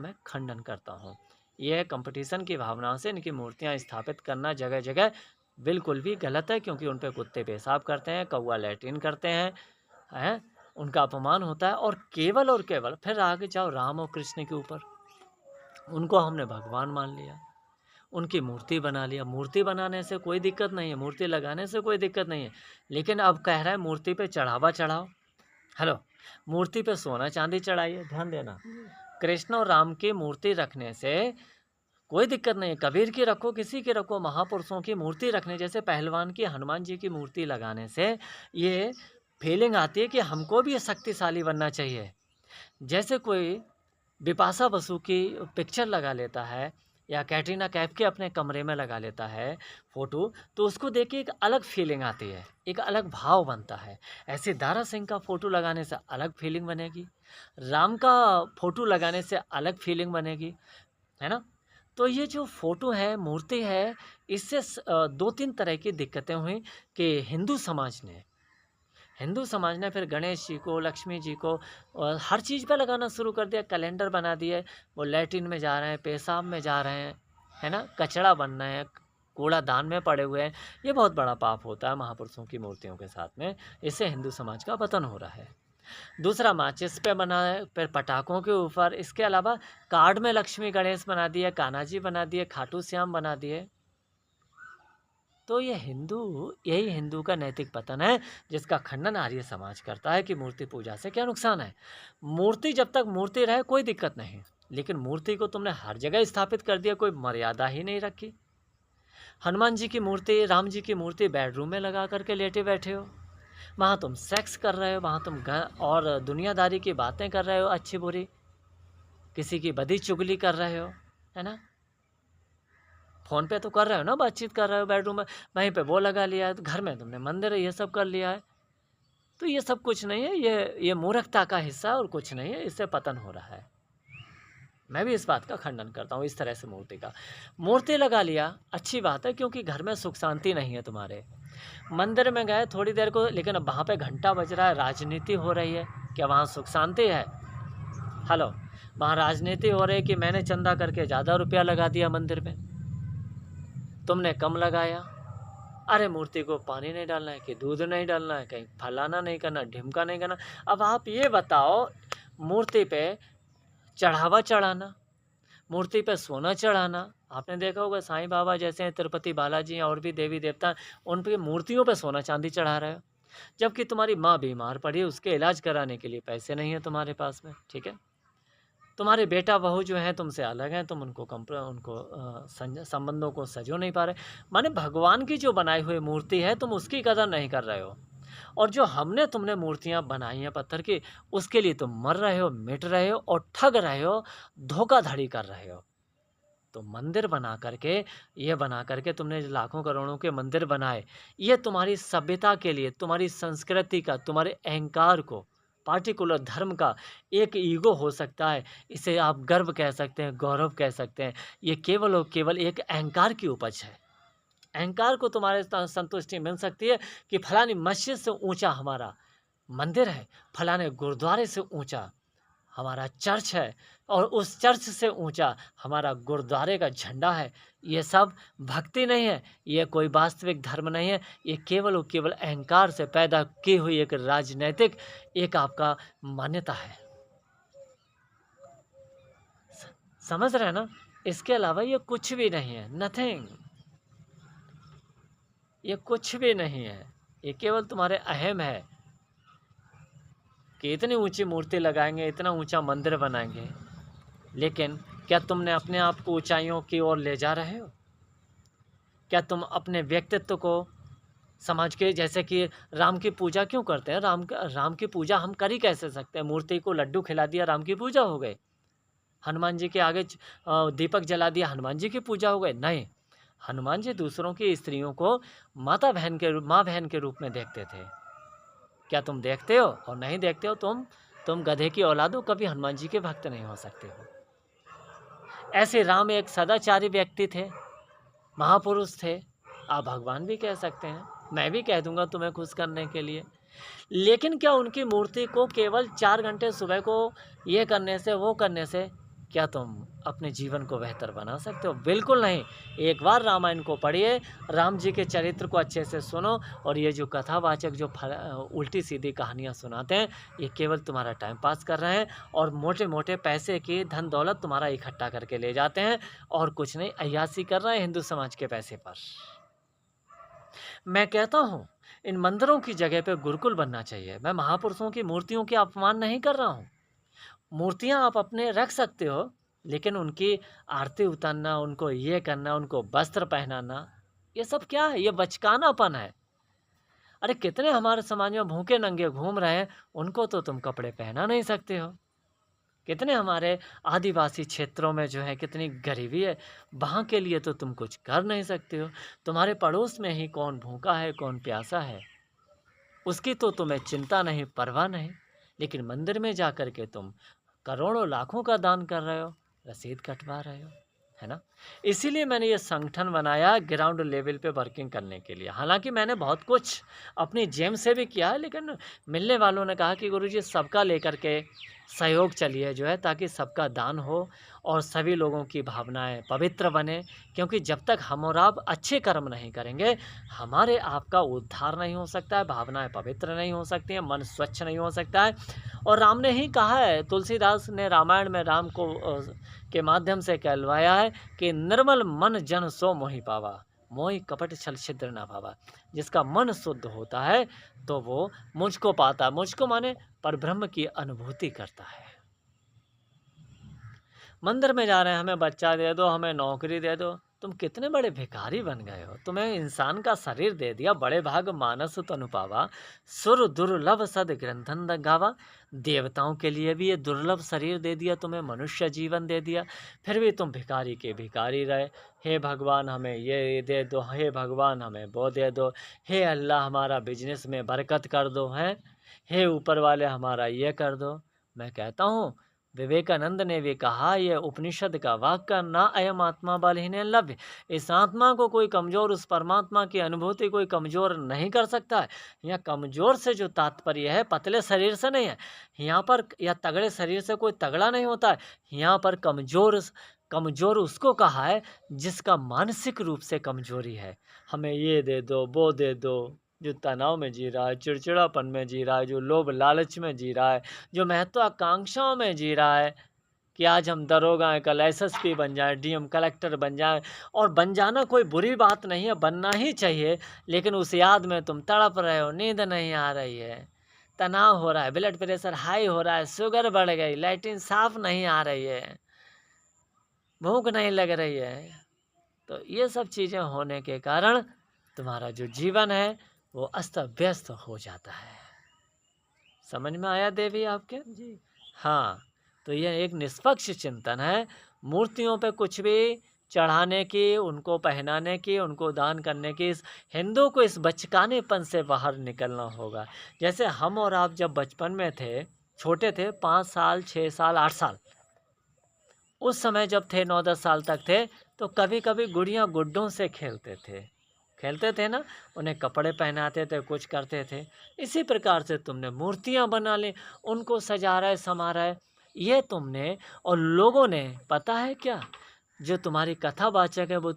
मैं खंडन करता हूँ। यह कंपटीशन की भावना से इनकी मूर्तियाँ स्थापित करना जगह-जगह बिल्कुल भी गलत है, क्योंकि उन पे कुत्ते पेशाब करते हैं, कौवा लैट्रिन करते हैं? उनका अपमान होता है और केवल फिर आगे जाओ राम और कृष्ण के ऊपर, उनको हमने भगवान मान लिया, उनकी मूर्ति बना लिया। मूर्ति बनाने से कोई दिक्कत नहीं है, मूर्ति लगाने से कोई दिक्कत नहीं है, लेकिन अब कह रहा है मूर्ति पे चढ़ावा चढ़ाओ। हेलो, मूर्ति पे सोना चांदी चढ़ाइए, ध्यान देना। कृष्ण और राम की मूर्ति रखने से कोई दिक्कत नहीं है, कबीर की रखो, किसी की रखो, महापुरुषों की मूर्ति रखने, जैसे पहलवान की हनुमान जी की मूर्ति लगाने से ये फीलिंग आती है कि हमको भी ये शक्तिशाली बनना चाहिए। जैसे कोई बिपाशा बसु की पिक्चर लगा लेता है या कैटरीना कैफ के अपने कमरे में लगा लेता है फ़ोटो, तो उसको देख के एक अलग फीलिंग आती है, एक अलग भाव बनता है। ऐसे दारा सिंह का फ़ोटो लगाने से अलग फीलिंग बनेगी, राम का फ़ोटो लगाने से अलग फीलिंग बनेगी, है ना? तो ये जो फ़ोटो है, मूर्ति है, इससे 2-3 तरह की दिक्कतें हुई कि हिंदू समाज ने फिर गणेश जी को, लक्ष्मी जी को हर चीज़ पे लगाना शुरू कर दिया, कैलेंडर बना दिए, वो लैट्रिन में जा रहे हैं, पेशाब में जा रहे हैं, है ना? कचरा बन रहे हैं, कूड़ादान में पड़े हुए हैं। ये बहुत बड़ा पाप होता है महापुरुषों की मूर्तियों के साथ में, इससे हिंदू समाज का पतन हो रहा है। दूसरा, माचिस पे बना है, फिर पटाखों के ऊपर, इसके अलावा कार्ड में लक्ष्मी गणेश बना दिए, कान्हा जी बना दिए, खाटू श्याम बना दिए। तो यही हिंदू का नैतिक पतन है, जिसका खंडन आर्य समाज करता है कि मूर्ति पूजा से क्या नुकसान है। मूर्ति जब तक मूर्ति रहे कोई दिक्कत नहीं, लेकिन मूर्ति को तुमने हर जगह स्थापित कर दिया, कोई मर्यादा ही नहीं रखी। हनुमान जी की मूर्ति, राम जी की मूर्ति बेडरूम में लगा करके लेटे बैठे हो, वहाँ तुम सेक्स कर रहे हो, वहाँ तुम और दुनियादारी की बातें कर रहे हो, अच्छी बुरी, किसी की बदी चुगली कर रहे हो, है ना? फ़ोन पे तो कर रहे हो ना, बातचीत कर रहे हो बेडरूम में, वहीं पे वो लगा लिया है, तो घर में तुमने मंदिर ये सब कर लिया है। तो ये सब कुछ नहीं है, ये मूर्खता का हिस्सा और कुछ नहीं है, इससे पतन हो रहा है। मैं भी इस बात का खंडन करता हूँ, इस तरह से मूर्ति का। मूर्ति लगा लिया, अच्छी बात है, क्योंकि घर में सुख शांति नहीं है तुम्हारे। मंदिर में गए थोड़ी देर को, लेकिन अब वहाँ पे घंटा बज रहा है, राजनीति हो रही है, क्या वहाँ सुख शांति है? हेलो, वहाँ राजनीति हो रही है कि मैंने चंदा करके ज़्यादा रुपया लगा दिया मंदिर में, तुमने कम लगाया। अरे मूर्ति को पानी नहीं डालना है कि दूध नहीं डालना है, कहीं फलाना नहीं करना, ढिमका नहीं करना। अब आप ये बताओ, मूर्ति पे चढ़ावा चढ़ाना, मूर्ति पे सोना चढ़ाना, आपने देखा होगा साईं बाबा जैसे हैं, तिरुपति बालाजी हैं, और भी देवी देवता, उन पे मूर्तियों पे सोना चांदी चढ़ा रहे हो, जबकि तुम्हारी माँ बीमार पड़ी है, उसके इलाज कराने के लिए पैसे नहीं है तुम्हारे पास में, ठीक है? तुम्हारे बेटा बहू जो हैं तुमसे अलग हैं, तुम उनको संबंधों को सजो नहीं पा रहे। माने भगवान की जो बनाई हुई मूर्ति है, तुम उसकी कदर नहीं कर रहे हो, और जो तुमने मूर्तियाँ बनाई हैं पत्थर की, उसके लिए तुम मर रहे हो, मिट रहे हो और ठग रहे हो, धोखाधड़ी कर रहे हो। तो मंदिर बना करके तुमने लाखों करोड़ों के मंदिर बनाए, ये तुम्हारी सभ्यता के लिए, तुम्हारी संस्कृति का, तुम्हारे अहंकार को, पार्टिकुलर धर्म का एक ईगो हो सकता है, इसे आप गर्व कह सकते हैं, गौरव कह सकते हैं। ये केवल और केवल एक अहंकार की उपज है। अहंकार को तुम्हारे संतुष्टि मिल सकती है कि फलानी मस्जिद से ऊंचा हमारा मंदिर है, फलाने गुरुद्वारे से ऊंचा हमारा चर्च है, और उस चर्च से ऊंचा हमारा गुरुद्वारे का झंडा है। ये सब भक्ति नहीं है, ये कोई वास्तविक धर्म नहीं है, ये केवल और केवल अहंकार से पैदा की हुई एक राजनैतिक एक आपका मान्यता है। समझ रहे हैं ना? इसके अलावा ये कुछ भी नहीं है, नथिंग। ये कुछ भी नहीं है, ये केवल तुम्हारे अहम है कि इतनी ऊंची मूर्ति लगाएंगे, इतना ऊंचा मंदिर बनाएंगे, लेकिन क्या तुमने अपने आप को ऊंचाइयों की ओर ले जा रहे हो? क्या तुम अपने व्यक्तित्व को समाज के, जैसे कि राम की पूजा क्यों करते हैं? राम की पूजा हम कर ही कैसे सकते हैं? मूर्ति को लड्डू खिला दिया, राम की पूजा हो गई। हनुमान जी के आगे दीपक जला दिया, हनुमान जी की पूजा हो गई? नहीं, हनुमान जी दूसरों की स्त्रियों को माँ बहन के रूप में देखते थे। क्या तुम देखते हो? और नहीं देखते हो, तुम गधे की औलाद हो, कभी हनुमान जी के भक्त नहीं हो सकते हो। ऐसे राम एक सदाचारी व्यक्ति थे, महापुरुष थे, आप भगवान भी कह सकते हैं, मैं भी कह दूंगा तुम्हें खुश करने के लिए। लेकिन क्या उनकी मूर्ति को केवल 4 घंटे सुबह को ये करने से, वो करने से क्या तुम अपने जीवन को बेहतर बना सकते हो? बिल्कुल नहीं। एक बार रामायण को पढ़िए, राम जी के चरित्र को अच्छे से सुनो और ये जो कथावाचक जो उल्टी-सीधी कहानियाँ सुनाते हैं, ये केवल तुम्हारा टाइम पास कर रहे हैं और मोटे-मोटे पैसे की धन-दौलत तुम्हारा इकट्ठा करके ले जाते हैं और कुछ नहीं, अय्याशी कर रहे हैं हिंदू समाज के पैसे पर। मैं कहता हूँ, इन मंदिरों की जगह पे गुरुकुल बनना चाहिए। मैं महापुरुषों की मूर्तियों की अपमान नहीं कर रहा हूँ। मूर्तियाँ आप अपने रख सकते हो, लेकिन उनकी आरती उतारना, उनको ये करना, उनको वस्त्र पहनाना, ये सब क्या है? ये बचकानापन है। अरे कितने हमारे समाज में भूखे-नंगे घूम रहे हैं, उनको तो तुम कपड़े पहना नहीं सकते हो। कितने हमारे आदिवासी क्षेत्रों में जो है कितनी गरीबी है, वहाँ के लिए तो तुम कुछ कर नहीं सकते हो। तुम्हारे पड़ोस में ही कौन भूखा है, कौन प्यासा है, उसकी तो तुम्हें चिंता नहीं, परवाह नहीं। लेकिन मंदिर में जाकर के तुम करोड़ों लाखों का दान कर रहे हो, रसीद कटवा रहे हो, है ना? इसीलिए मैंने ये संगठन बनाया ग्राउंड लेवल पे वर्किंग करने के लिए। हालाँकि मैंने बहुत कुछ अपनी जेब से भी किया है, लेकिन मिलने वालों ने कहा कि गुरुजी सबका लेकर के सहयोग चलिए जो है, ताकि सबका दान हो और सभी लोगों की भावनाएँ पवित्र बने। क्योंकि जब तक हम और आप अच्छे कर्म नहीं करेंगे, हमारे आपका उद्धार नहीं हो सकता है, भावनाएँ पवित्र नहीं हो सकती हैं, मन स्वच्छ नहीं हो सकता है। और राम ने ही कहा है, तुलसीदास ने रामायण में राम को के माध्यम से कहलवाया है कि निर्मल मन जन सो मोहि पावा, मोहि कपट छल छिद्र न भावा। जिसका मन शुद्ध होता है तो वो मुझको पाता है। मुझको माने परब्रह्म की अनुभूति करता है। मंदिर में जा रहे हैं, हमें बच्चा दे दो, हमें नौकरी दे दो। तुम कितने बड़े भिखारी बन गए हो। तुम्हें इंसान का शरीर दे दिया, बड़े भाग मानस तनु पावा, सुर दुर्लभ सद ग्रंथन गावा। देवताओं के लिए भी ये दुर्लभ शरीर दे दिया, तुम्हें मनुष्य जीवन दे दिया, फिर भी तुम भिखारी के भिखारी रहे। हे भगवान हमें ये दे दो, हे भगवान हमें वो दे दो, हे अल्लाह हमारा बिजनेस में बरकत कर दो, हैं, हे ऊपर वाले हमारा ये कर दो। मैं कहता हूँ, विवेकानंद ने भी कहा, यह उपनिषद का वाक्य, ना अयम आत्मा बलहीन लभ्य। इस आत्मा को कोई कमजोर, उस परमात्मा की अनुभूति कोई कमजोर नहीं कर सकता है। यहाँ कमजोर से जो तात्पर्य है, पतले शरीर से नहीं है यहाँ पर, या तगड़े शरीर से कोई तगड़ा नहीं होता है। यहाँ पर कमजोर कमजोर उसको कहा है जिसका मानसिक रूप से कमजोरी है। हमें ये दे दो, वो दे दो, जो तनाव में जी रहा है, चिड़चिड़ापन में जी रहा है, जो लोभ लालच में जी रहा है, जो महत्वाकांक्षाओं में जी रहा है कि आज हम दरोगा हैं, कल एसएसपी बन जाए, डीएम कलेक्टर बन जाए। और बन जाना कोई बुरी बात नहीं है, बनना ही चाहिए, लेकिन उस याद में तुम तड़प रहे हो, नींद नहीं आ रही है, तनाव हो रहा है, ब्लड प्रेशर हाई हो रहा है, शुगर बढ़ गई, लैट्रिन साफ नहीं आ रही है, भूख नहीं लग रही है। तो ये सब चीज़ें होने के कारण तुम्हारा जो जीवन है वो अस्त व्यस्त हो जाता है। समझ में आया देवी आपके? जी। हाँ, तो यह एक निष्पक्ष चिंतन है। मूर्तियों पे कुछ भी चढ़ाने की, उनको पहनाने की, उनको दान करने की, इस हिंदू को इस बचकानेपन से बाहर निकलना होगा। जैसे हम और आप जब बचपन में थे, छोटे थे, 5 साल, 6 साल, 8 साल, उस समय जब थे 9-10 साल तक थे, तो कभी-कभी गुड़िया गुड्डों से खेलते थे ना, उन्हें कपड़े पहनाते थे, कुछ करते थे। इसी प्रकार से तुमने मूर्तियाँ बना ली, उनको सजा रहे, संवारा है, ये तुमने। और लोगों ने, पता है क्या, जो तुम्हारी कथावाचक है वो